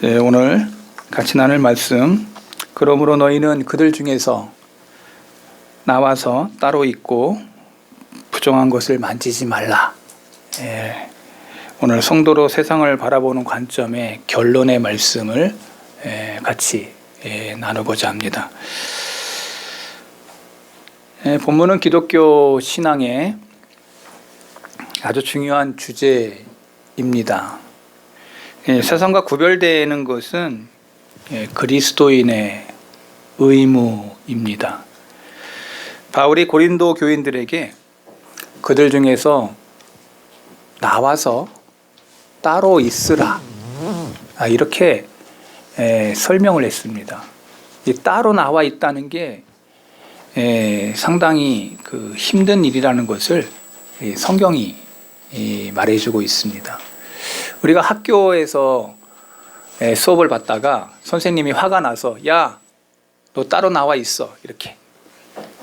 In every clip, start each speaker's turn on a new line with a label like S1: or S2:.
S1: 네, 오늘 같이 나눌 말씀, 그러므로 너희는 그들 중에서 나와서 따로 있고 부정한 것을 만지지 말라. 오늘 성도로 세상을 바라보는 관점의 결론의 말씀을 같이 나누고자 합니다. 본문은 기독교 신앙의 아주 중요한 주제입니다. 세상과 구별되는 것은 그리스도인의 의무입니다. 바울이 고린도 교인들에게 그들 중에서 나와서 따로 있으라, 이렇게 설명을 했습니다. 따로 나와 있다는 게 상당히 힘든 일이라는 것을 성경이 말해주고 있습니다. 우리가 학교에서 수업을 받다가 선생님이 화가 나서 야, 너 따로 나와 있어, 이렇게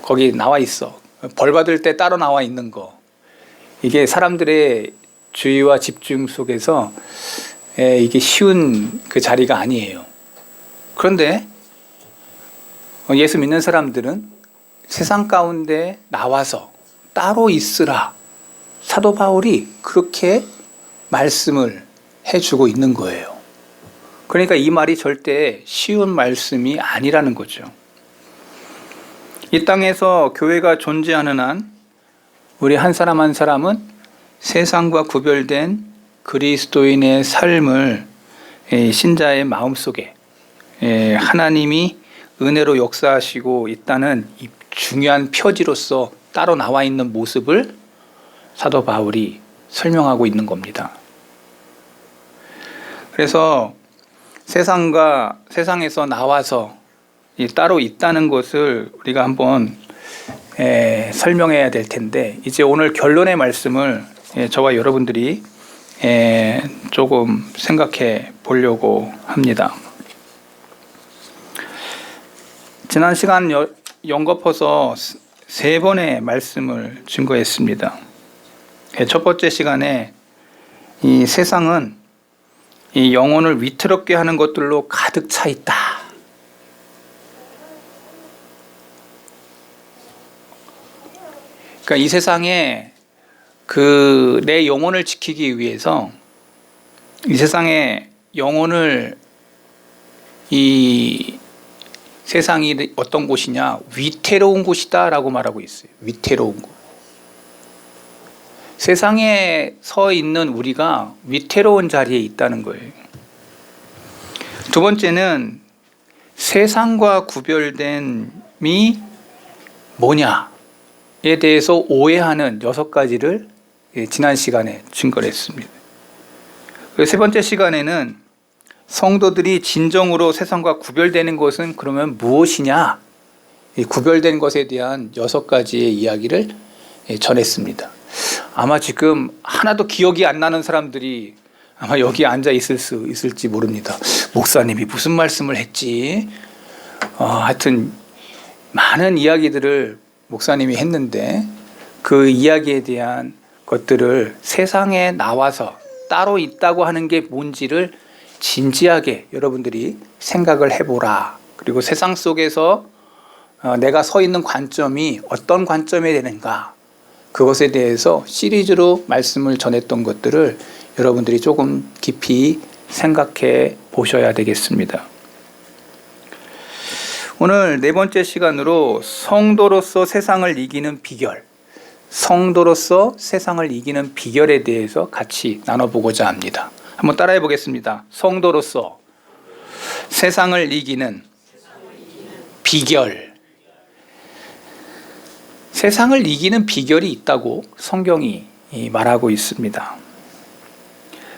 S1: 거기 나와 있어, 벌 받을 때 따로 나와 있는 거, 이게 사람들의 주의와 집중 속에서 이게 쉬운 그 자리가 아니에요. 그런데 예수 믿는 사람들은 세상 가운데 나와서 따로 있으라, 사도 바울이 그렇게 말씀을 해주고 있는 거예요. 그러니까 이 말이 절대 쉬운 말씀이 아니라는 거죠. 이 땅에서 교회가 존재하는 한 우리 한 사람 한 사람은 세상과 구별된 그리스도인의 삶을 신자의 마음속에 하나님이 은혜로 역사하시고 있다는 이 중요한 표지로서 따로 나와 있는 모습을 사도 바울이 설명하고 있는 겁니다. 그래서 세상에서 나와서 따로 있다는 것을 우리가 한번 설명해야 될 텐데, 이제 오늘 결론의 말씀을 저와 여러분들이 조금 생각해 보려고 합니다. 지난 시간 연거푸서 3번의 말씀을 증거했습니다. 첫 번째 시간에 이 세상은 이 영혼을 위태롭게 하는 것들로 가득 차 있다. 그러니까 이 세상에 내 영혼을 지키기 위해서 이 세상에 영혼을 이 세상이 어떤 곳이냐, 위태로운 곳이다 라고 말하고 있어요. 위태로운 곳. 세상에 서 있는 우리가 위태로운 자리에 있다는 거예요. 두 번째는 세상과 구별됨이 뭐냐에 대해서 오해하는 6가지를 지난 시간에 증거를 했습니다. 세 번째 시간에는 성도들이 진정으로 세상과 구별되는 것은 그러면 무엇이냐, 이 구별된 것에 대한 6가지의 이야기를 전했습니다. 아마 지금 하나도 기억이 안 나는 사람들이 아마 여기 앉아 있을지 모릅니다. 목사님이 무슨 말씀을 했지? 하여튼 많은 이야기들을 목사님이 했는데 그 이야기에 대한 것들을 세상에 나와서 따로 있다고 하는 게 뭔지를 진지하게 여러분들이 생각을 해보라. 그리고 세상 속에서 내가 서 있는 관점이 어떤 관점이 되는가, 그것에 대해서 시리즈로 말씀을 전했던 것들을 여러분들이 조금 깊이 생각해 보셔야 되겠습니다. 오늘 4번째 시간으로 성도로서 세상을 이기는 비결, 성도로서 세상을 이기는 비결에 대해서 같이 나눠보고자 합니다. 한번 따라해 보겠습니다. 성도로서 세상을 이기는 비결. 세상을 이기는 비결이 있다고 성경이 말하고 있습니다.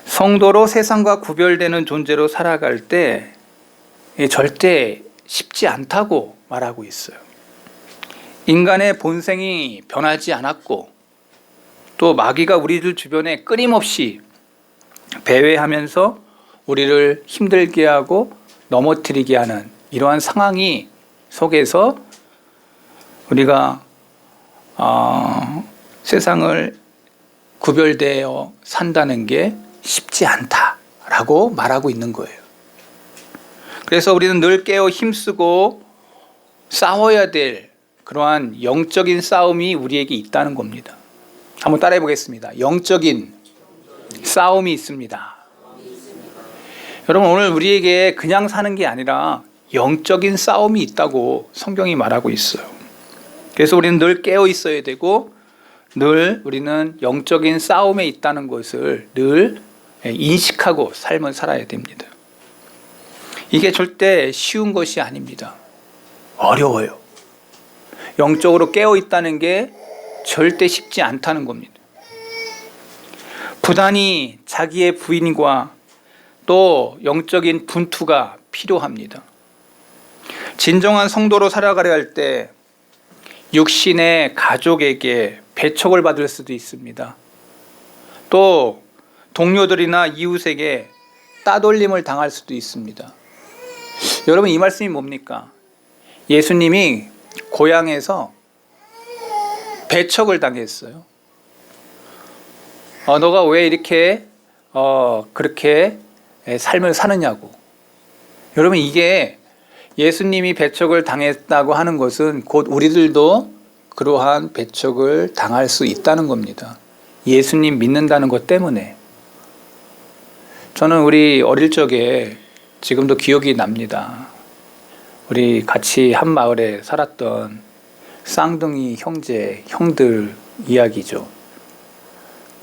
S1: 성도로 세상과 구별되는 존재로 살아갈 때 절대 쉽지 않다고 말하고 있어요. 인간의 본성이 변하지 않았고, 또 마귀가 우리들 주변에 끊임없이 배회하면서 우리를 힘들게 하고 넘어뜨리게 하는 이러한 상황이 속에서 우리가 세상을 구별되어 산다는 게 쉽지 않다라고 말하고 있는 거예요. 그래서 우리는 늘 깨어 힘쓰고 싸워야 될 그러한 영적인 싸움이 우리에게 있다는 겁니다. 한번 따라해 보겠습니다. 영적인 싸움이 있습니다. 여러분, 오늘 우리에게 그냥 사는 게 아니라 영적인 싸움이 있다고 성경이 말하고 있어요. 그래서 우리는 늘 깨어 있어야 되고 늘 우리는 영적인 싸움에 있다는 것을 늘 인식하고 삶을 살아야 됩니다. 이게 절대 쉬운 것이 아닙니다. 어려워요. 영적으로 깨어 있다는 게 절대 쉽지 않다는 겁니다. 부단히 자기의 부인과 또 영적인 분투가 필요합니다. 진정한 성도로 살아가려 할 때 육신의 가족에게 배척을 받을 수도 있습니다. 또 동료들이나 이웃에게 따돌림을 당할 수도 있습니다. 여러분, 이 말씀이 뭡니까? 예수님이 고향에서 배척을 당했어요. 너가 왜 이렇게 그렇게 삶을 사느냐고. 여러분, 이게 예수님이 배척을 당했다고 하는 것은 곧 우리들도 그러한 배척을 당할 수 있다는 겁니다. 예수님 믿는다는 것 때문에. 저는 우리 어릴 적에 지금도 기억이 납니다. 우리 같이 한 마을에 살았던 쌍둥이 형들 이야기죠.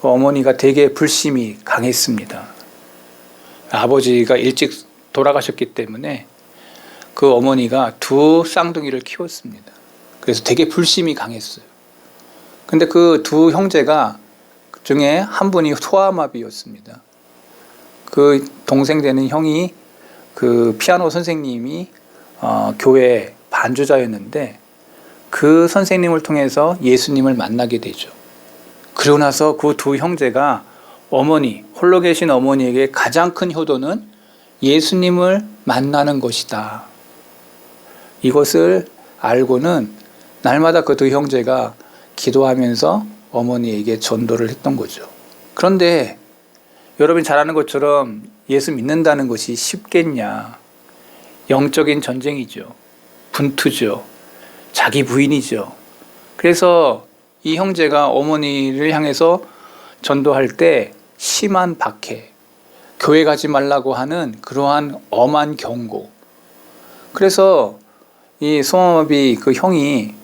S1: 어머니가 되게 불심이 강했습니다. 아버지가 일찍 돌아가셨기 때문에 그 어머니가 두 쌍둥이를 키웠습니다. 그래서 되게 불심이 강했어요. 근데 그 두 형제가 중에 한 분이 소아마비였습니다. 그 동생 되는 형이 그 피아노 선생님이 교회 반주자였는데 그 선생님을 통해서 예수님을 만나게 되죠. 그러고 나서 그 두 형제가 홀로 계신 어머니에게 가장 큰 효도는 예수님을 만나는 것이다. 이것을 알고는 날마다 그 두 형제가 기도하면서 어머니에게 전도를 했던 거죠. 그런데 여러분이 잘 아는 것처럼 예수 믿는다는 것이 쉽겠냐. 영적인 전쟁이죠. 분투죠. 자기 부인이죠. 그래서 이 형제가 어머니를 향해서 전도할 때 심한 박해, 교회 가지 말라고 하는 그러한 엄한 경고. 그래서 이 소아마비 그 형이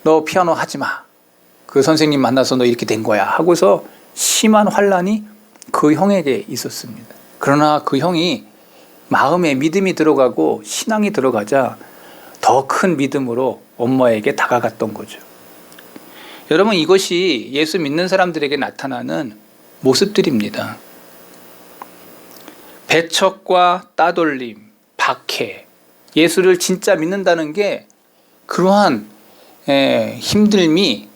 S1: 너 피아노 하지 마. 그 선생님 만나서 너 이렇게 된 거야. 하고서 심한 환란이 그 형에게 있었습니다. 그러나 그 형이 마음에 믿음이 들어가고 신앙이 들어가자 더 큰 믿음으로 엄마에게 다가갔던 거죠. 여러분, 이것이 예수 믿는 사람들에게 나타나는 모습들입니다. 배척과 따돌림, 박해, 예수를 진짜 믿는다는 게 그러한 힘듦이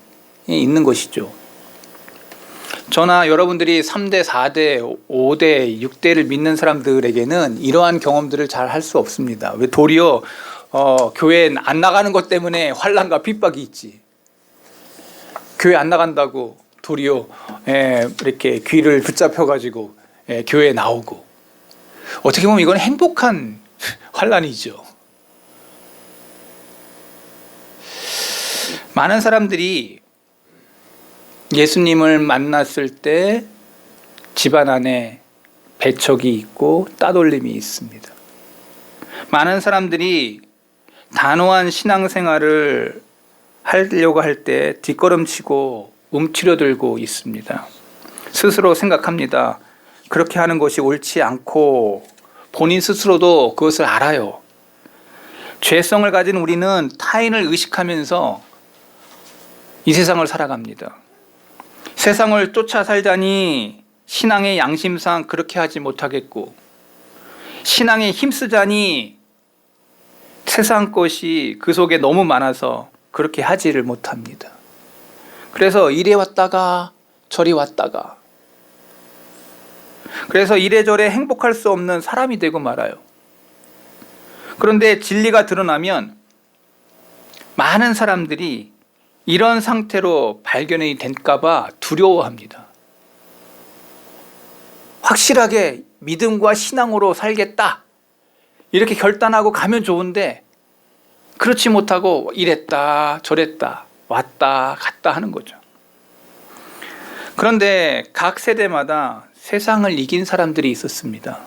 S1: 있는 것이죠. 저나 여러분들이 3대, 4대, 5대, 6대를 믿는 사람들에게는 이러한 경험들을 잘 할 수 없습니다. 왜 도리어 교회 안 나가는 것 때문에 환난과 핍박이 있지. 교회 안 나간다고 도리어 이렇게 귀를 붙잡혀가지고 교회에 나오고. 어떻게 보면 이건 행복한 환난이죠. 많은 사람들이 예수님을 만났을 때 집안 안에 배척이 있고 따돌림이 있습니다. 많은 사람들이 단호한 신앙생활을 하려고 할 때 뒷걸음치고 움츠려들고 있습니다. 스스로 생각합니다. 그렇게 하는 것이 옳지 않고 본인 스스로도 그것을 알아요. 죄성을 가진 우리는 타인을 의식하면서 이 세상을 살아갑니다. 세상을 쫓아 살자니 신앙의 양심상 그렇게 하지 못하겠고, 신앙에 힘쓰자니 세상 것이 그 속에 너무 많아서 그렇게 하지를 못합니다. 그래서 이리 왔다가 저리 왔다가, 그래서 이래저래 행복할 수 없는 사람이 되고 말아요. 그런데 진리가 드러나면 많은 사람들이 이런 상태로 발견이 될까봐 두려워합니다. 확실하게 믿음과 신앙으로 살겠다. 이렇게 결단하고 가면 좋은데 그렇지 못하고 이랬다 저랬다 왔다 갔다 하는 거죠. 그런데 각 세대마다 세상을 이긴 사람들이 있었습니다.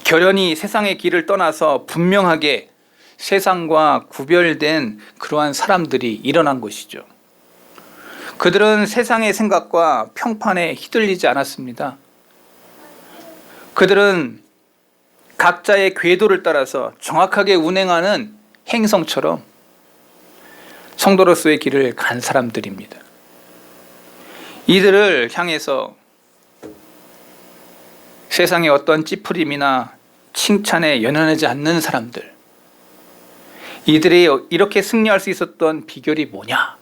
S1: 결연히 세상의 길을 떠나서 분명하게 세상과 구별된 그러한 사람들이 일어난 것이죠. 그들은 세상의 생각과 평판에 휘둘리지 않았습니다. 그들은 각자의 궤도를 따라서 정확하게 운행하는 행성처럼 성도로서의 길을 간 사람들입니다. 이들을 향해서 세상의 어떤 찌푸림이나 칭찬에 연연하지 않는 사람들, 이들이 이렇게 승리할 수 있었던 비결이 뭐냐?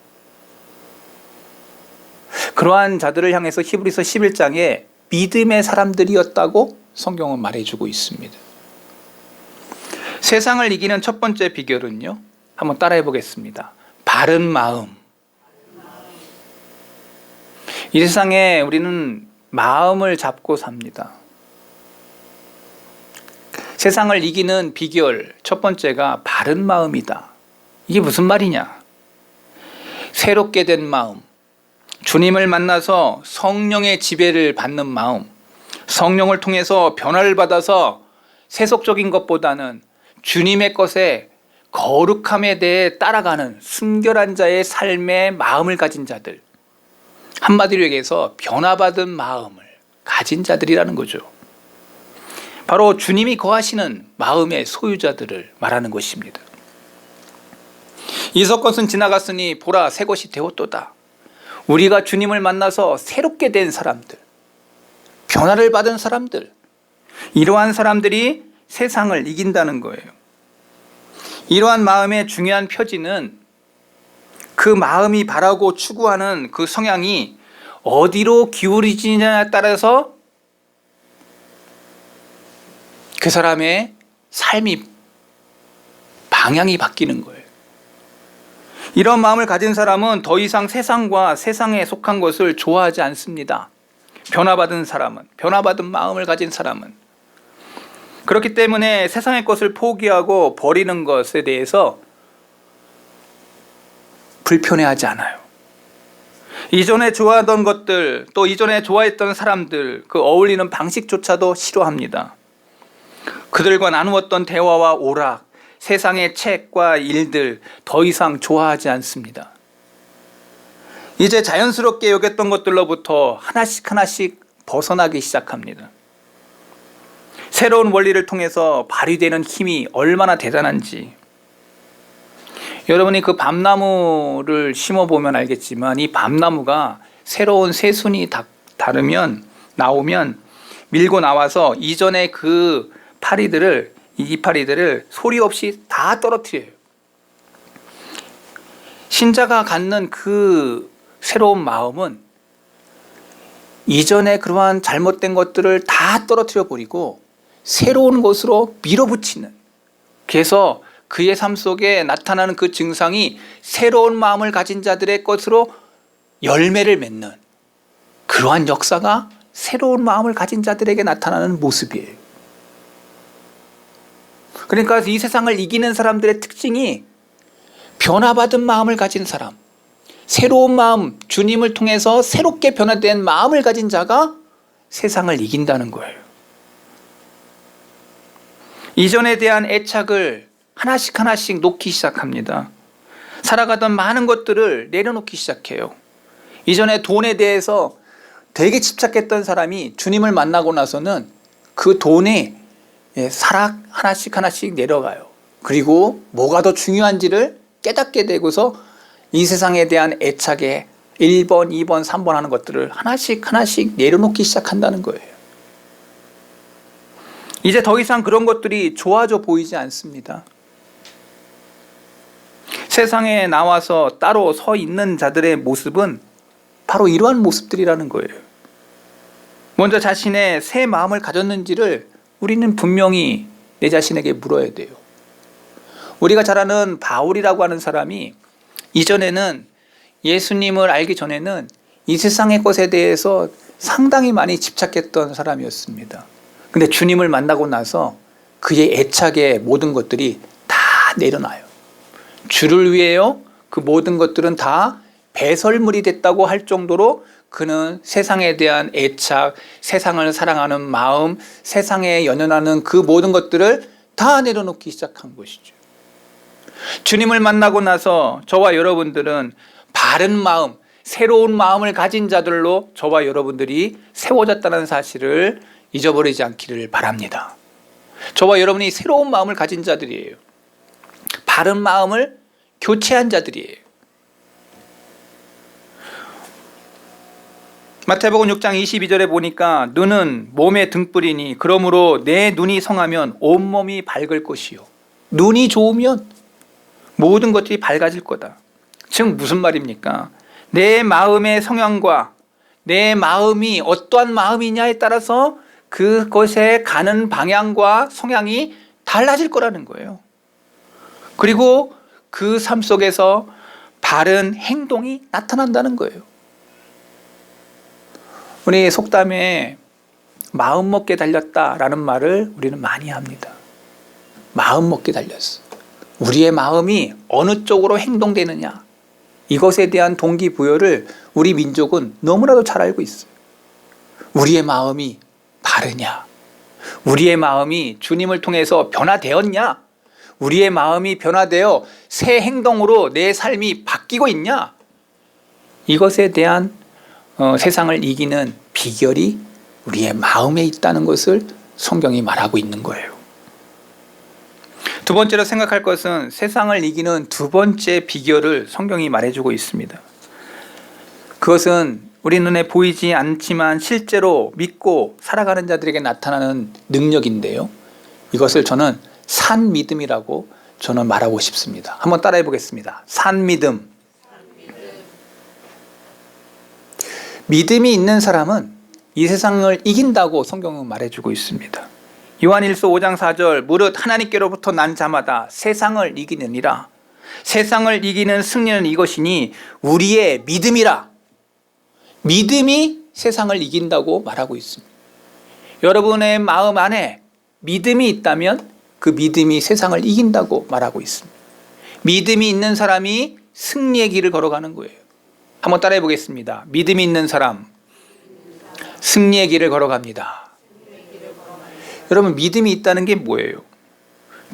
S1: 그러한 자들을 향해서 히브리서 11장에 믿음의 사람들이었다고 성경은 말해주고 있습니다. 세상을 이기는 첫 번째 비결은요, 한번 따라해 보겠습니다. 바른 마음. 이 세상에 우리는 마음을 잡고 삽니다. 세상을 이기는 비결 첫 번째가 바른 마음이다. 이게 무슨 말이냐? 새롭게 된 마음, 주님을 만나서 성령의 지배를 받는 마음, 성령을 통해서 변화를 받아서 세속적인 것보다는 주님의 것에 거룩함에 대해 따라가는 순결한 자의 삶의 마음을 가진 자들, 한마디로 얘기해서 변화받은 마음을 가진 자들이라는 거죠. 바로 주님이 거하시는 마음의 소유자들을 말하는 것입니다. 이석 것은 지나갔으니 보라 새 것이 되었도다. 우리가 주님을 만나서 새롭게 된 사람들, 변화를 받은 사람들, 이러한 사람들이 세상을 이긴다는 거예요. 이러한 마음의 중요한 표지는 그 마음이 바라고 추구하는 그 성향이 어디로 기울이지냐에 따라서 그 사람의 삶이 방향이 바뀌는 거예요. 이런 마음을 가진 사람은 더 이상 세상과 세상에 속한 것을 좋아하지 않습니다. 변화받은 사람은, 변화받은 마음을 가진 사람은. 그렇기 때문에 세상의 것을 포기하고 버리는 것에 대해서 불편해하지 않아요. 이전에 좋아하던 것들, 또 이전에 좋아했던 사람들, 그 어울리는 방식조차도 싫어합니다. 그들과 나누었던 대화와 오락, 세상의 책과 일들 더 이상 좋아하지 않습니다. 이제 자연스럽게 여겼던 것들로부터 하나씩 하나씩 벗어나기 시작합니다. 새로운 원리를 통해서 발휘되는 힘이 얼마나 대단한지. 여러분이 그 밤나무를 심어보면 알겠지만 이 밤나무가 새로운 새순이 나오면 밀고 나와서 이전에 그 이파리들을 소리 없이 다 떨어뜨려요. 신자가 갖는 그 새로운 마음은 이전에 그러한 잘못된 것들을 다 떨어뜨려 버리고 새로운 것으로 밀어붙이는, 그래서 그의 삶 속에 나타나는 그 증상이 새로운 마음을 가진 자들의 것으로 열매를 맺는 그러한 역사가 새로운 마음을 가진 자들에게 나타나는 모습이에요. 그러니까 이 세상을 이기는 사람들의 특징이 변화받은 마음을 가진 사람, 새로운 마음, 주님을 통해서 새롭게 변화된 마음을 가진 자가 세상을 이긴다는 거예요. 이전에 대한 애착을 하나씩 하나씩 놓기 시작합니다. 살아가던 많은 것들을 내려놓기 시작해요. 이전에 돈에 대해서 되게 집착했던 사람이 주님을 만나고 나서는 그 돈에 사락 하나씩 하나씩 내려가요. 그리고 뭐가 더 중요한지를 깨닫게 되고서 이 세상에 대한 애착에 1번, 2번, 3번 하는 것들을 하나씩 하나씩 내려놓기 시작한다는 거예요. 이제 더 이상 그런 것들이 좋아져 보이지 않습니다. 세상에 나와서 따로 서 있는 자들의 모습은 바로 이러한 모습들이라는 거예요. 먼저 자신의 새 마음을 가졌는지를 우리는 분명히 내 자신에게 물어야 돼요. 우리가 잘 아는 바울이라고 하는 사람이 이전에는 예수님을 알기 전에는 이 세상의 것에 대해서 상당히 많이 집착했던 사람이었습니다. 근데 주님을 만나고 나서 그의 애착의 모든 것들이 다 내려놔요. 주를 위해요. 그 모든 것들은 다 배설물이 됐다고 할 정도로 그는 세상에 대한 애착, 세상을 사랑하는 마음, 세상에 연연하는 그 모든 것들을 다 내려놓기 시작한 것이죠. 주님을 만나고 나서 저와 여러분들은 바른 마음, 새로운 마음을 가진 자들로 저와 여러분들이 세워졌다는 사실을 잊어버리지 않기를 바랍니다. 저와 여러분이 새로운 마음을 가진 자들이에요. 바른 마음을 교체한 자들이에요. 마태복음 6장 22절에 보니까 눈은 몸의 등불이니 그러므로 내 눈이 성하면 온몸이 밝을 것이요. 눈이 좋으면 모든 것들이 밝아질 거다. 즉 무슨 말입니까? 내 마음의 성향과 내 마음이 어떠한 마음이냐에 따라서 그것에 가는 방향과 성향이 달라질 거라는 거예요. 그리고 그 삶 속에서 바른 행동이 나타난다는 거예요. 우리 속담에 마음 먹게 달렸다라는 말을 우리는 많이 합니다. 마음 먹게 달렸어. 우리의 마음이 어느 쪽으로 행동되느냐, 이것에 대한 동기부여를 우리 민족은 너무나도 잘 알고 있어요. 우리의 마음이 바르냐, 우리의 마음이 주님을 통해서 변화되었냐, 우리의 마음이 변화되어 새 행동으로 내 삶이 바뀌고 있냐, 이것에 대한 세상을 이기는 비결이 우리의 마음에 있다는 것을 성경이 말하고 있는 거예요. 두 번째로 생각할 것은 세상을 이기는 두 번째 비결을 성경이 말해주고 있습니다. 그것은 우리 눈에 보이지 않지만 실제로 믿고 살아가는 자들에게 나타나는 능력인데요. 이것을 저는 산 믿음이라고 저는 말하고 싶습니다. 한번 따라해 보겠습니다. 산 믿음. 믿음이 있는 사람은 이 세상을 이긴다고 성경은 말해주고 있습니다. 요한일서 5장 4절 무릇 하나님께로부터 난 자마다 세상을 이기느니라. 세상을 이기는 승리는 이것이니 우리의 믿음이라. 믿음이 세상을 이긴다고 말하고 있습니다. 여러분의 마음 안에 믿음이 있다면 그 믿음이 세상을 이긴다고 말하고 있습니다. 믿음이 있는 사람이 승리의 길을 걸어가는 거예요. 한번 따라해 보겠습니다. 믿음이 있는 사람, 승리의 길을 걸어갑니다. 여러분, 믿음이 있다는 게 뭐예요?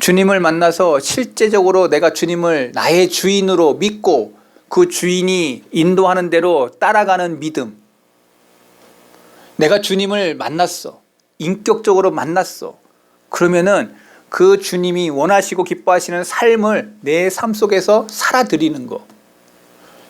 S1: 주님을 만나서 실제적으로 내가 주님을 나의 주인으로 믿고 그 주인이 인도하는 대로 따라가는 믿음. 내가 주님을 만났어. 인격적으로 만났어. 그러면은 그 주님이 원하시고 기뻐하시는 삶을 내 삶 속에서 살아드리는 거.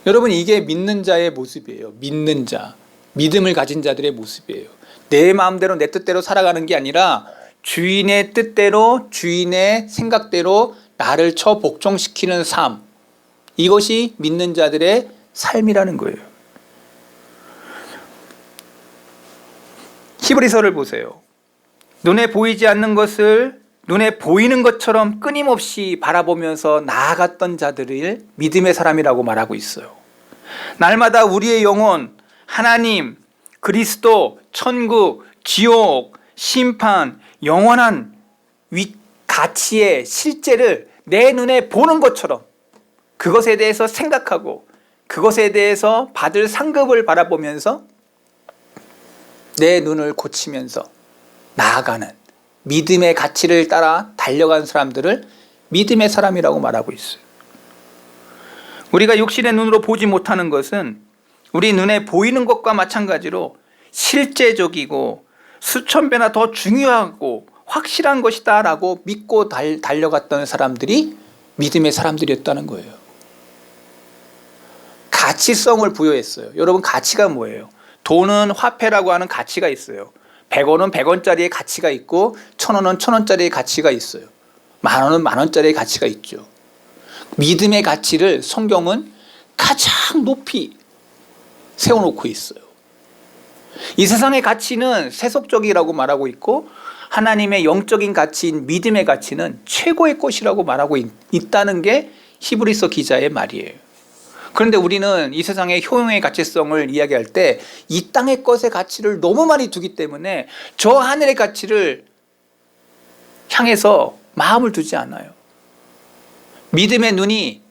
S1: 여러분, 이게 믿는 자의 모습이에요. 믿는 자, 믿음을 가진 자들의 모습이에요. 내 마음대로 내 뜻대로 살아가는 게 아니라 주인의 뜻대로, 주인의 생각대로 나를 복종시키는 삶. 이것이 믿는 자들의 삶이라는 거예요. 히브리서를 보세요. 눈에 보이지 않는 것을 눈에 보이는 것처럼 끊임없이 바라보면서 나아갔던 자들을 믿음의 사람이라고 말하고 있어요. 날마다 우리의 영혼, 하나님, 그리스도, 천국, 지옥, 심판, 영원한 가치의 실제를 내 눈에 보는 것처럼 그것에 대해서 생각하고 그것에 대해서 받을 상급을 바라보면서 내 눈을 고치면서 나아가는 믿음의 가치를 따라 달려간 사람들을 믿음의 사람이라고 말하고 있어요. 우리가 육신의 눈으로 보지 못하는 것은 우리 눈에 보이는 것과 마찬가지로 실제적이고 수천 배나 더 중요하고 확실한 것이다 라고 믿고 달려갔던 사람들이 믿음의 사람들이었다는 거예요. 가치성을 부여했어요. 여러분, 가치가 뭐예요? 돈은 화폐라고 하는 가치가 있어요. 100원은 100원짜리의 가치가 있고 1000원은 1000원짜리의 가치가 있어요. 만원은 만원짜리의 가치가 있죠. 믿음의 가치를 성경은 가장 높이 세워놓고 있어요. 이 세상의 가치는 세속적이라고 말하고 있고 하나님의 영적인 가치인 믿음의 가치는 최고의 것이라고 말하고 있다는 게 히브리서 기자의 말이에요. 그런데 우리는 이 세상의 효용의 가치성을 이야기할 때 이 땅의 것의 가치를 너무 많이 두기 때문에 저 하늘의 가치를 향해서 마음을 두지 않아요. 믿음의 눈이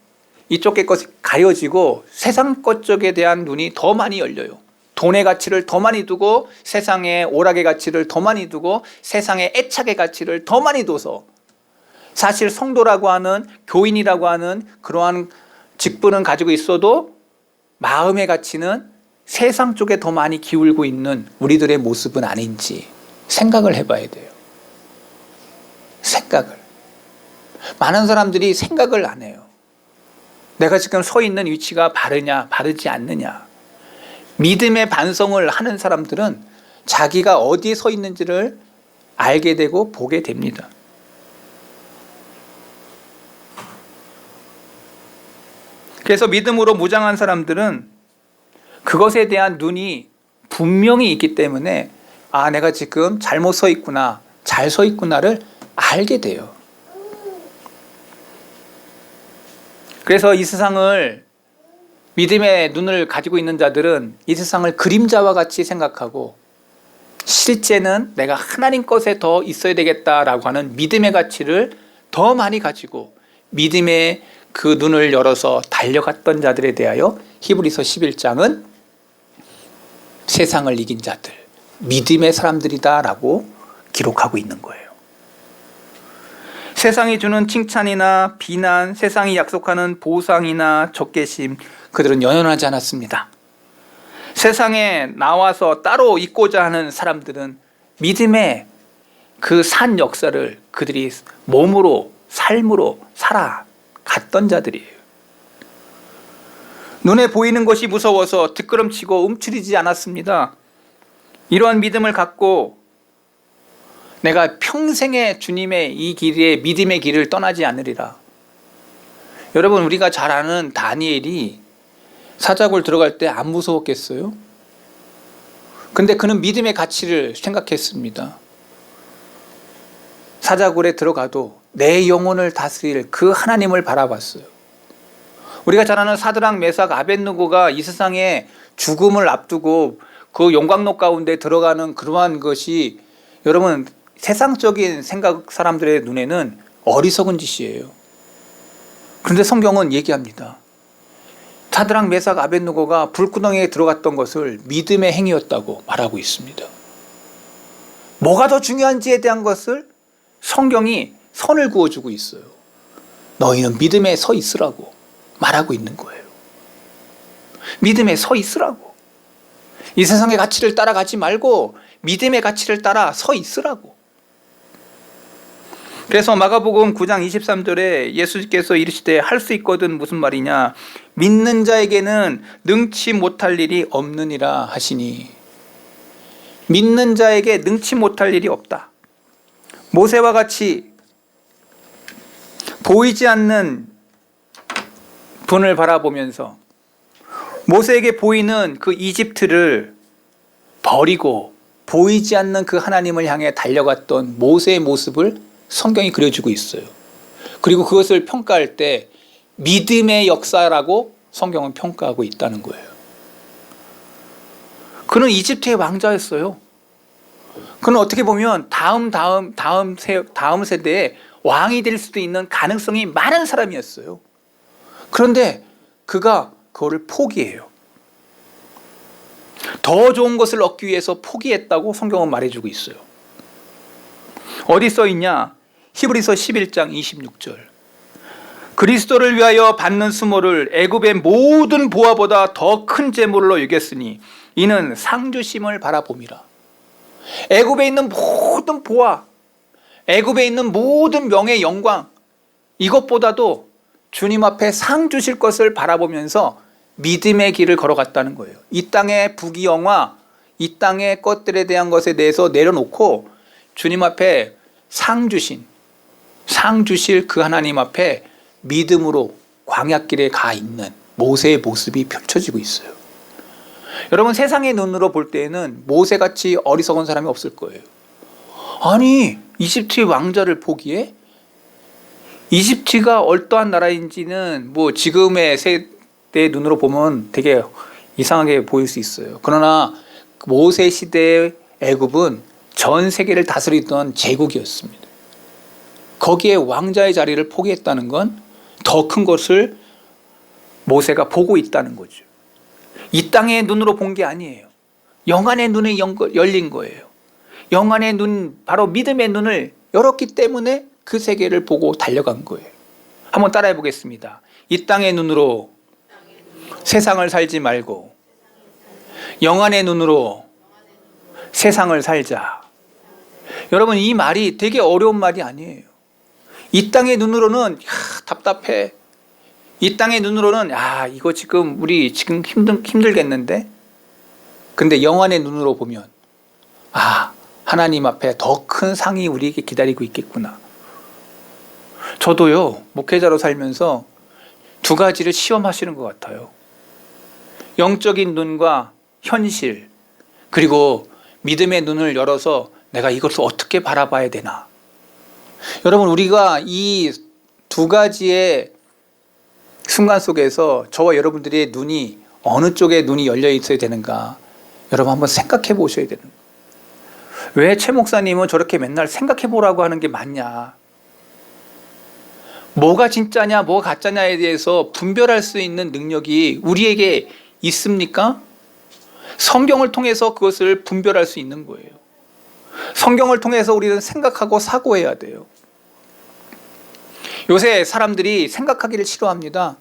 S1: 이쪽 것이 가려지고 세상 것 쪽에 대한 눈이 더 많이 열려요. 돈의 가치를 더 많이 두고 세상의 오락의 가치를 더 많이 두고 세상의 애착의 가치를 더 많이 둬서 사실 성도라고 하는 교인이라고 하는 그러한 직분은 가지고 있어도 마음의 가치는 세상 쪽에 더 많이 기울고 있는 우리들의 모습은 아닌지 생각을 해봐야 돼요. 생각을. 많은 사람들이 생각을 안 해요. 내가 지금 서 있는 위치가 바르냐 바르지 않느냐. 믿음의 반성을 하는 사람들은 자기가 어디에 서 있는지를 알게 되고 보게 됩니다. 그래서 믿음으로 무장한 사람들은 그것에 대한 눈이 분명히 있기 때문에 아, 내가 지금 잘못 서 있구나, 잘 서 있구나를 알게 돼요. 그래서 이 세상을 믿음의 눈을 가지고 있는 자들은 이 세상을 그림자와 같이 생각하고 실제는 내가 하나님 것에 더 있어야 되겠다라고 하는 믿음의 가치를 더 많이 가지고 믿음의 그 눈을 열어서 달려갔던 자들에 대하여 히브리서 11장은 세상을 이긴 자들, 믿음의 사람들이다라고 기록하고 있는 거예요. 세상이 주는 칭찬이나 비난, 세상이 약속하는 보상이나 적개심, 그들은 연연하지 않았습니다. 세상에 나와서 따로 있고자 하는 사람들은 믿음의 그 산 역사를 그들이 몸으로, 삶으로 살아갔던 자들이에요. 눈에 보이는 것이 무서워서 뒷걸음치고 움츠리지 않았습니다. 이러한 믿음을 갖고 내가 평생에 주님의 이 길에 믿음의 길을 떠나지 않으리라. 여러분, 우리가 잘 아는 다니엘이 사자굴 들어갈 때 안 무서웠겠어요? 근데 그는 믿음의 가치를 생각했습니다. 사자굴에 들어가도 내 영혼을 다스릴 그 하나님을 바라봤어요. 우리가 잘 아는 사드락, 메삭, 아벳느고가 이 세상에 죽음을 앞두고 그 용광로 가운데 들어가는 그러한 것이 여러분 세상적인 생각 사람들의 눈에는 어리석은 짓이에요. 그런데 성경은 얘기합니다. 사드락, 메삭, 아벳느고가 불구덩이에 들어갔던 것을 믿음의 행위였다고 말하고 있습니다. 뭐가 더 중요한지에 대한 것을 성경이 선을 그어주고 있어요. 너희는 믿음에 서 있으라고 말하고 있는 거예요. 믿음에 서 있으라고. 이 세상의 가치를 따라가지 말고 믿음의 가치를 따라 서 있으라고. 그래서 마가복음 9장 23절에 예수께서 이르시되 할 수 있거든 무슨 말이냐, 믿는 자에게는 능치 못할 일이 없느니라 하시니, 믿는 자에게 능치 못할 일이 없다. 모세와 같이 보이지 않는 분을 바라보면서 모세에게 보이는 그 이집트를 버리고 보이지 않는 그 하나님을 향해 달려갔던 모세의 모습을 성경이 그려주고 있어요. 그리고 그것을 평가할 때 믿음의 역사라고 성경은 평가하고 있다는 거예요. 그는 이집트의 왕자였어요. 그는 어떻게 보면 다음 세대에 왕이 될 수도 있는 가능성이 많은 사람이었어요. 그런데 그가 그거를 포기해요. 더 좋은 것을 얻기 위해서 포기했다고 성경은 말해주고 있어요. 어디 써 있냐? 히브리서 11장 26절. 그리스도를 위하여 받는 수모를 애굽의 모든 보화보다 더 큰 재물로 여겼으니 이는 상주심을 바라봄이라. 애굽에 있는 모든 보화, 애굽에 있는 모든 명예 영광, 이것보다도 주님 앞에 상 주실 것을 바라보면서 믿음의 길을 걸어갔다는 거예요. 이 땅의 부귀영화, 이 땅의 것들에 대한 것에 대해서 내려놓고 주님 앞에 상 주실 그 하나님 앞에 믿음으로 광야길에 가 있는 모세의 모습이 펼쳐지고 있어요. 여러분, 세상의 눈으로 볼 때에는 모세같이 어리석은 사람이 없을 거예요. 아니, 이집트의 왕자를 포기해? 이집트가 어떠한 나라인지는 뭐 지금의 세대의 눈으로 보면 되게 이상하게 보일 수 있어요. 그러나 모세 시대의 애굽은 전 세계를 다스리던 제국이었습니다. 거기에 왕자의 자리를 포기했다는 건 더 큰 것을 모세가 보고 있다는 거죠. 이 땅의 눈으로 본 게 아니에요. 영안의 눈이 열린 거예요. 영안의 눈, 바로 믿음의 눈을 열었기 때문에 그 세계를 보고 달려간 거예요. 한번 따라해 보겠습니다. 이 땅의 눈으로 세상을 살지 말고 영안의 눈으로 세상을 살자. 여러분, 이 말이 되게 어려운 말이 아니에요. 이 땅의 눈으로는 답답해. 이 땅의 눈으로는 이거 지금 우리 지금 힘들겠는데. 근데 영안의 눈으로 보면 하나님 앞에 더 큰 상이 우리에게 기다리고 있겠구나. 저도요, 목회자로 살면서 두 가지를 시험하시는 것 같아요. 영적인 눈과 현실, 그리고 믿음의 눈을 열어서 내가 이것을 어떻게 바라봐야 되나. 여러분, 우리가 이 두 가지의 순간 속에서 저와 여러분들의 눈이 어느 쪽에 눈이 열려 있어야 되는가, 여러분 한번 생각해 보셔야 되는 거예요. 왜 최 목사님은 저렇게 맨날 생각해 보라고 하는 게 맞냐, 뭐가 진짜냐 뭐가 가짜냐에 대해서 분별할 수 있는 능력이 우리에게 있습니까? 성경을 통해서 그것을 분별할 수 있는 거예요. 성경을 통해서 우리는 생각하고 사고해야 돼요. 요새 사람들이 생각하기를 싫어합니다.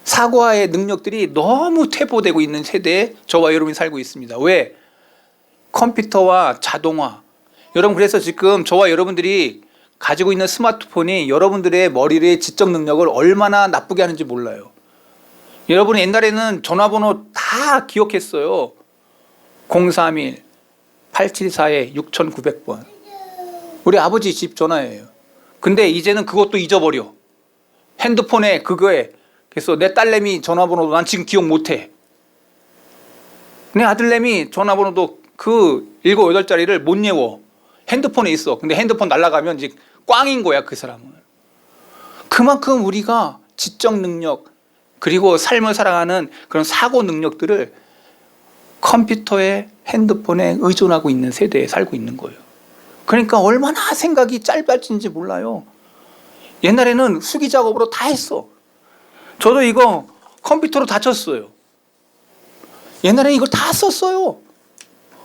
S1: 사고의 능력들이 너무 퇴보되고 있는 세대에 저와 여러분이 살고 있습니다. 왜? 컴퓨터와 자동화. 여러분, 그래서 지금 저와 여러분들이 가지고 있는 스마트폰이 여러분들의 머리의 지적 능력을 얼마나 나쁘게 하는지 몰라요. 여러분, 옛날에는 전화번호 다 기억했어요. 031 874에 6900번. 우리 아버지 집 전화예요. 근데 이제는 그것도 잊어버려. 핸드폰에 그거에. 그래서 내 딸내미 전화번호도 난 지금 기억 못해. 내 아들내미 전화번호도 그 7, 8자리를 못 외워. 핸드폰에 있어. 근데 핸드폰 날아가면 이제 꽝인 거야, 그 사람은. 그만큼 우리가 지적 능력, 그리고 삶을 살아가는 그런 사고 능력들을 컴퓨터에, 핸드폰에 의존하고 있는 세대에 살고 있는 거예요. 그러니까 얼마나 생각이 짧아진지 몰라요. 옛날에는 수기 작업으로 다 했어. 저도 이거 컴퓨터로 다 쳤어요. 옛날에는 이걸 다 썼어요.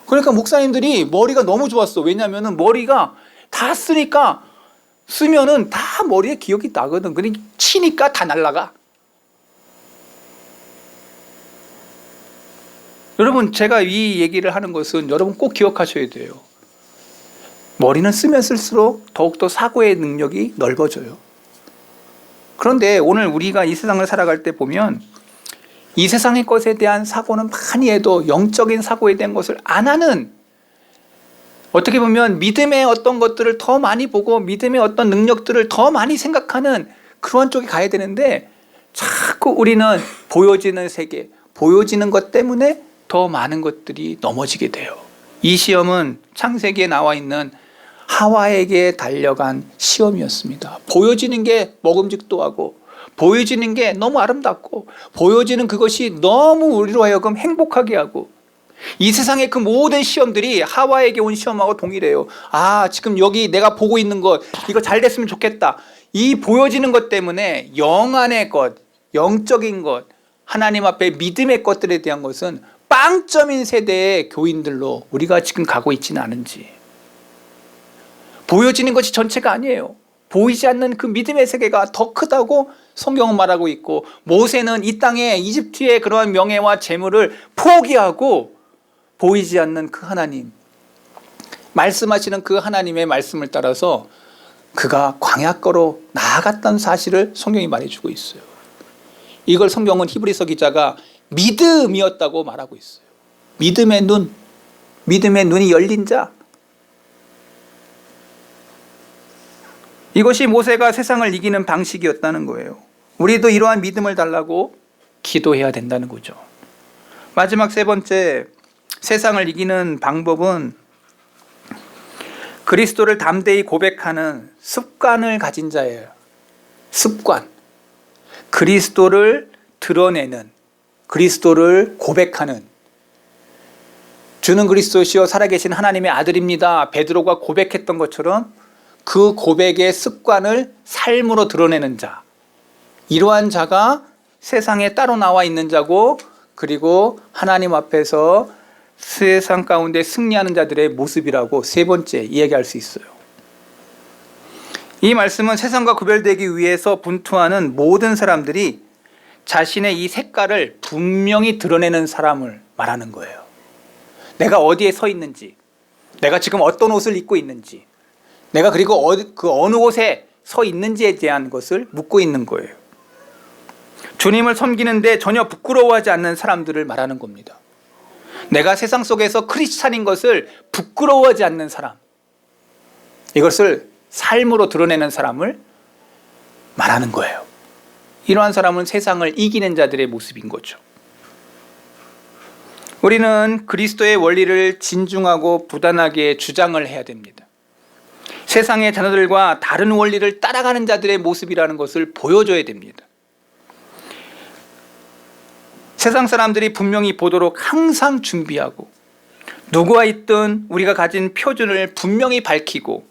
S1: 그러니까 목사님들이 머리가 너무 좋았어. 왜냐하면 머리가 다 쓰면은 다 머리에 기억이 나거든. 그러니까 치니까 다 날아가. 여러분, 제가 이 얘기를 하는 것은 여러분 꼭 기억하셔야 돼요. 머리는 쓰면 쓸수록 더욱더 사고의 능력이 넓어져요. 그런데 오늘 우리가 이 세상을 살아갈 때 보면 이 세상의 것에 대한 사고는 많이 해도 영적인 사고에 대한 것을 안 하는, 어떻게 보면 믿음의 어떤 것들을 더 많이 보고 믿음의 어떤 능력들을 더 많이 생각하는 그러한 쪽에 가야 되는데, 자꾸 우리는 보여지는 세계, 보여지는 것 때문에 더 많은 것들이 넘어지게 돼요. 이 시험은 창세기에 나와 있는 하와에게 달려간 시험이었습니다. 보여지는 게 먹음직도 하고, 보여지는 게 너무 아름답고, 보여지는 그것이 너무 우리로 하여금 행복하게 하고, 이 세상의 그 모든 시험들이 하와에게 온 시험하고 동일해요. 지금 여기 내가 보고 있는 것, 이거 잘 됐으면 좋겠다. 이 보여지는 것 때문에 영안의 것, 영적인 것, 하나님 앞에 믿음의 것들에 대한 것은 빵점인 세대의 교인들로 우리가 지금 가고 있지는 않은지. 보여지는 것이 전체가 아니에요. 보이지 않는 그 믿음의 세계가 더 크다고 성경은 말하고 있고, 모세는 이 땅에 이집트의 그러한 명예와 재물을 포기하고 보이지 않는 그 하나님, 말씀하시는 그 하나님의 말씀을 따라서 그가 광야거로 나아갔다는 사실을 성경이 말해주고 있어요. 이걸 성경은 히브리서 기자가 믿음이었다고 말하고 있어요. 믿음의 눈, 믿음의 눈이 열린 자. 이것이 모세가 세상을 이기는 방식이었다는 거예요. 우리도 이러한 믿음을 달라고 기도해야 된다는 거죠. 마지막 세 번째, 세상을 이기는 방법은 그리스도를 담대히 고백하는 습관을 가진 자예요. 습관. 그리스도를 드러내는, 그리스도를 고백하는, 주는 그리스도시요 살아계신 하나님의 아들입니다, 베드로가 고백했던 것처럼 그 고백의 습관을 삶으로 드러내는 자, 이러한 자가 세상에 따로 나와 있는 자고, 그리고 하나님 앞에서 세상 가운데 승리하는 자들의 모습이라고 세 번째 이야기할 수 있어요. 이 말씀은 세상과 구별되기 위해서 분투하는 모든 사람들이 자신의 이 색깔을 분명히 드러내는 사람을 말하는 거예요. 내가 어디에 서 있는지, 내가 지금 어떤 옷을 입고 있는지, 내가 그리고 그 어느 곳에 서 있는지에 대한 것을 묻고 있는 거예요. 주님을 섬기는데 전혀 부끄러워하지 않는 사람들을 말하는 겁니다. 내가 세상 속에서 크리스찬인 것을 부끄러워하지 않는 사람, 이것을 삶으로 드러내는 사람을 말하는 거예요. 이러한 사람은 세상을 이기는 자들의 모습인 거죠. 우리는 그리스도의 원리를 진중하고 부단하게 주장을 해야 됩니다. 세상의 자녀들과 다른 원리를 따라가는 자들의 모습이라는 것을 보여줘야 됩니다. 세상 사람들이 분명히 보도록 항상 준비하고, 누구와 있든 우리가 가진 표준을 분명히 밝히고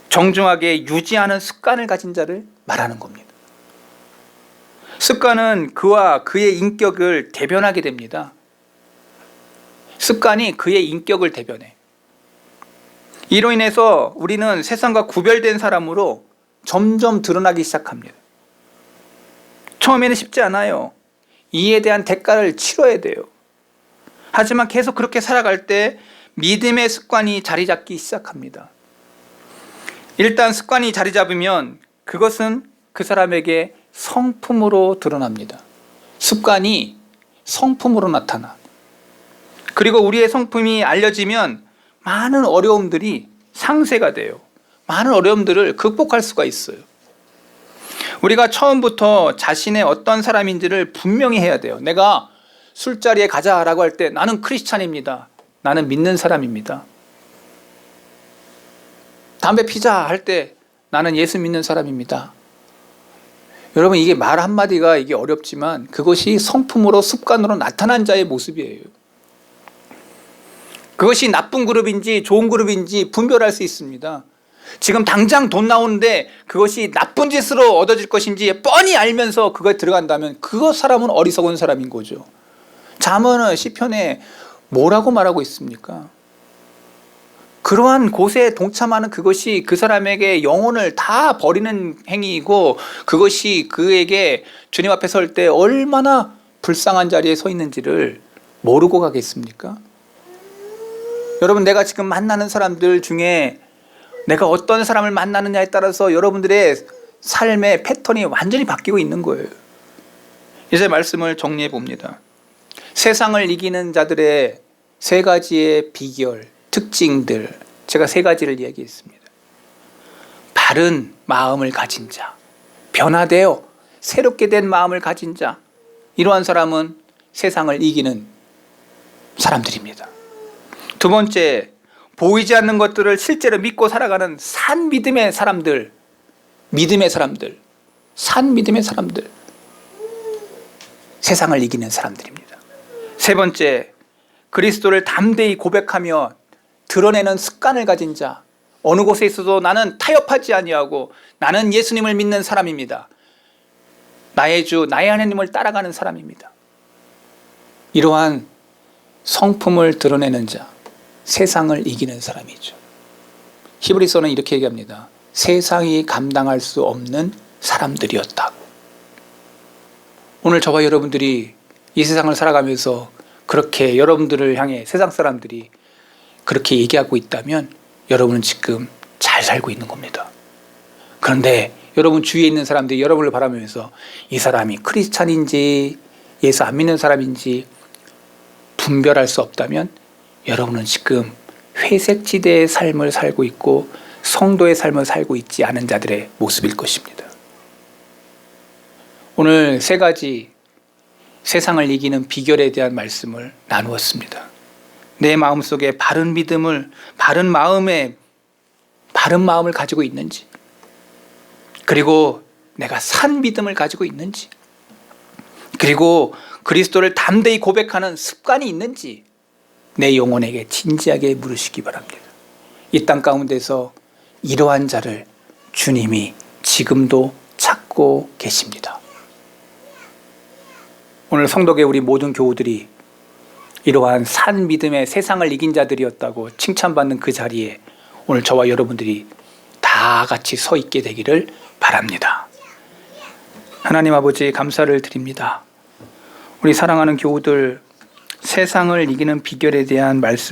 S1: 정중하게 유지하는 습관을 가진 자를 말하는 겁니다. 습관은 그와 그의 인격을 대변하게 됩니다. 습관이 그의 인격을 대변해. 이로 인해서 우리는 세상과 구별된 사람으로 점점 드러나기 시작합니다. 처음에는 쉽지 않아요. 이에 대한 대가를 치러야 돼요. 하지만 계속 그렇게 살아갈 때 믿음의 습관이 자리 잡기 시작합니다. 일단 습관이 자리 잡으면 그것은 그 사람에게 성품으로 드러납니다. 습관이 성품으로 나타나. 그리고 우리의 성품이 알려지면 많은 어려움들이 상쇄가 돼요. 많은 어려움들을 극복할 수가 있어요. 우리가 처음부터 자신의 어떤 사람인지를 분명히 해야 돼요. 내가 술자리에 가자라고 할 때 나는 크리스찬입니다. 나는 믿는 사람입니다. 담배 피자 할 때 나는 예수 믿는 사람입니다. 여러분, 이게 말 한마디가 이게 어렵지만 그것이 성품으로 습관으로 나타난 자의 모습이에요. 그것이 나쁜 그룹인지 좋은 그룹인지 분별할 수 있습니다. 지금 당장 돈 나오는데 그것이 나쁜 짓으로 얻어질 것인지 뻔히 알면서 그거에 들어간다면 그 사람은 어리석은 사람인 거죠. 잠언은 시편에 뭐라고 말하고 있습니까? 그러한 곳에 동참하는 그것이 그 사람에게 영혼을 다 버리는 행위이고, 그것이 그에게 주님 앞에 설 때 얼마나 불쌍한 자리에 서 있는지를 모르고 가겠습니까? 여러분, 내가 지금 만나는 사람들 중에 내가 어떤 사람을 만나느냐에 따라서 여러분들의 삶의 패턴이 완전히 바뀌고 있는 거예요. 이제 말씀을 정리해 봅니다. 세상을 이기는 자들의 세 가지의 비결, 특징들, 제가 세 가지를 이야기했습니다. 바른 마음을 가진 자, 변화되어 새롭게 된 마음을 가진 자, 이러한 사람은 세상을 이기는 사람들입니다. 두 번째, 보이지 않는 것들을 실제로 믿고 살아가는 산 믿음의 사람들, 산 믿음의 사람들, 세상을 이기는 사람들입니다. 세 번째, 그리스도를 담대히 고백하며 드러내는 습관을 가진 자, 어느 곳에 있어도 나는 타협하지 아니하고 나는 예수님을 믿는 사람입니다. 나의 주, 나의 하나님을 따라가는 사람입니다. 이러한 성품을 드러내는 자, 세상을 이기는 사람이죠. 히브리서는 이렇게 얘기합니다. 세상이 감당할 수 없는 사람들이었다고. 오늘 저와 여러분들이 이 세상을 살아가면서 그렇게 여러분들을 향해 세상 사람들이 그렇게 얘기하고 있다면 여러분은 지금 잘 살고 있는 겁니다. 그런데 여러분 주위에 있는 사람들이 여러분을 바라보면서 이 사람이 크리스찬인지 예수 안 믿는 사람인지 분별할 수 없다면 여러분은 지금 회색지대의 삶을 살고 있고 성도의 삶을 살고 있지 않은 자들의 모습일 것입니다. 오늘 세 가지 세상을 이기는 비결에 대한 말씀을 나누었습니다. 내 마음속에 바른 믿음을, 바른 마음을 가지고 있는지, 그리고 내가 산 믿음을 가지고 있는지, 그리고 그리스도를 담대히 고백하는 습관이 있는지 내 영혼에게 진지하게 물으시기 바랍니다. 이 땅 가운데서 이러한 자를 주님이 지금도 찾고 계십니다. 오늘 성덕의 우리 모든 교우들이 이러한 산 믿음의 세상을 이긴 자들이었다고 칭찬받는 그 자리에 오늘 저와 여러분들이 다 같이 서 있게 되기를 바랍니다. 하나님 아버지 감사를 드립니다. 우리 사랑하는 교우들 세상을 이기는 비결에 대한 말씀